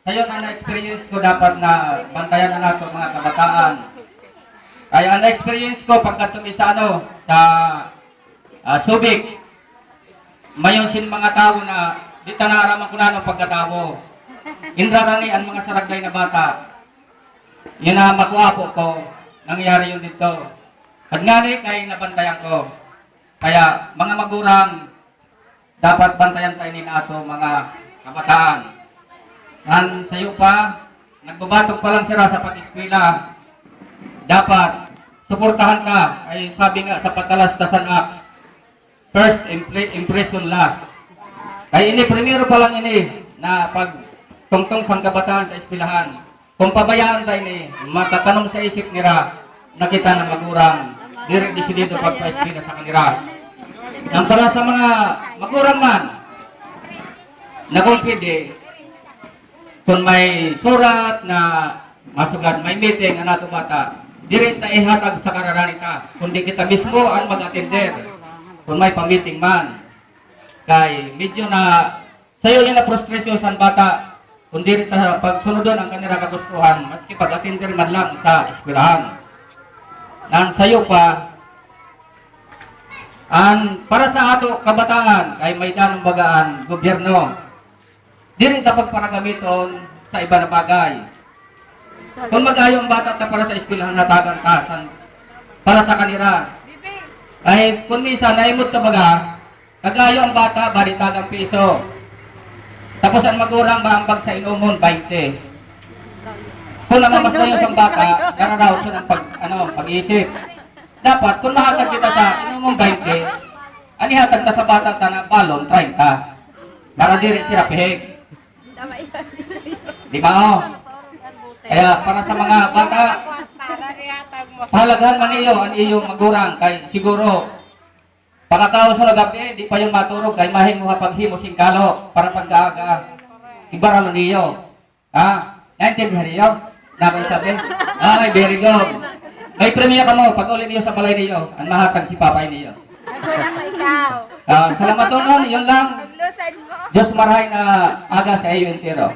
sayon ang na-experience ko dapat na bantayan na nato mga kabataan. Kaya ang na-experience ko pagka tumisa sa Subic, mayon sin mga tao na di tanaraman ko na ng pagkatao. Indrarani ang mga saragay na bata. Yun na makuha ko, nangyari yun dito. At nga kay nabantayan ko. Kaya mga magurang, dapat bantayan tayo ni nato mga kabataan. Ang sayo pa, nagbabatog pa lang sila sa pag-eskwela. Dapat, suportahan ka. Ay sabi nga sa Patalas-Tasan Act, first impression last. Kaya ini, primero pa lang ini, na pag tungtong sang kabataan sa eskwelahan. Kung pabayaan tayo ni, matatanong sa isip nila, nakita ng magurang, direct desidido pagpa-eskwela sa kanila. Ang para sa mga magurang man, na kung pwede, kung may surat na masugat, may meeting, anato bata, direct na ihatag sa kararanita. Kundi kita mismo ang mag-attender. Kung may pang-meeting man. Kay medyo na, sayo yun na frustration sa bata. Kung direct na pagsunodon ang kanila kagustuhan, maski pag-attender man lang sa eskwelahan. Nang sayo pa, para sa ato kabataan, kay may danong bagaan, gobyerno, di rin dapat paragamiton sa iba na bagay. Kung mag-ayaw ang bata para sa eskwelahan na tagan-tasan, para sa kanila, ay kung minsan naimot ka baga, mag-ayaw ang bata, baritagang piso. Tapos ang magurang maambag sa inumon, 20. Kung namamas na yung isang bata, nararaw siya ng pag-iisip. Dapat, kung mahatag kita sa inumon 20, anihatag na sa bata na balon, 30. Para di rin sila pihig. Di ba o? Kaya para sa mga bata, pahalagahan man iyo ang iyong magurang. Kay siguro, pagkatao sa lagabi, di pa yung maturog, kay mahing mo paghimo singkalo para pagkaaga. Ibaralo niyo. Ha? Naintindihan niyo? Nakasabi? Ay, very good. May premia ka mo, pag uli niyo sa balay niyo, ang mahatag si papay niyo. Salamat doon, yun lang. Diyos marahay na aga sa iyo entero.